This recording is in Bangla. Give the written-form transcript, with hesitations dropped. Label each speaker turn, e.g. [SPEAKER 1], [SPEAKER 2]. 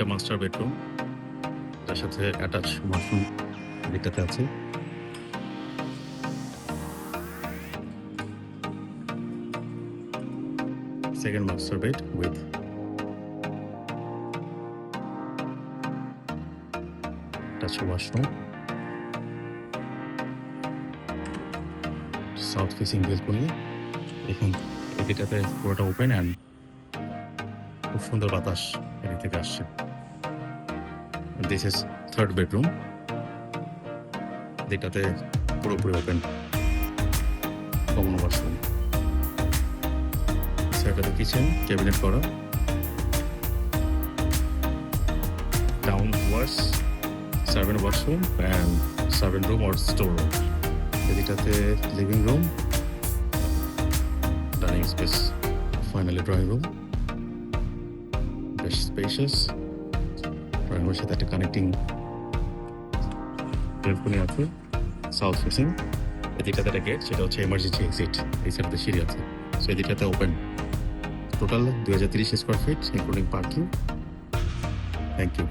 [SPEAKER 1] এটা মাস্টার বেডরুম, তার সাথে অ্যাটাচ ওয়াশরুম দিকটাতে আছে। Second master bed with attach washroom, south facing balcony. দেখুন এদিকটাতে পুরোটা ওপেন অ্যান্ড খুব সুন্দর বাতাস এদিক থেকে আসছে। দিস ইজ থার্ড বেডরুম, যেটাতে পুরোপুরি ওপেন কমন ওয়াশরুম। সেটাতে কিচেন ক্যাবিনেট করা, downwards servant washroom and servant room or store room. এদিকটাতে living room, dining space, finally drawing room, বেশ স্পেশাস। ড্রয়িং রুমের সাথে একটা কানেক্টিং বেলকনি আছে সাউথ ফেসিং। এদিকটাতে একটা গেট, সেটা হচ্ছে এমার্জেন্সি এক্সিট। এই সাইডে সিঁড়ি আছে, সো এদিকটাতে open. Total 2030 square feet including parking. Thank you.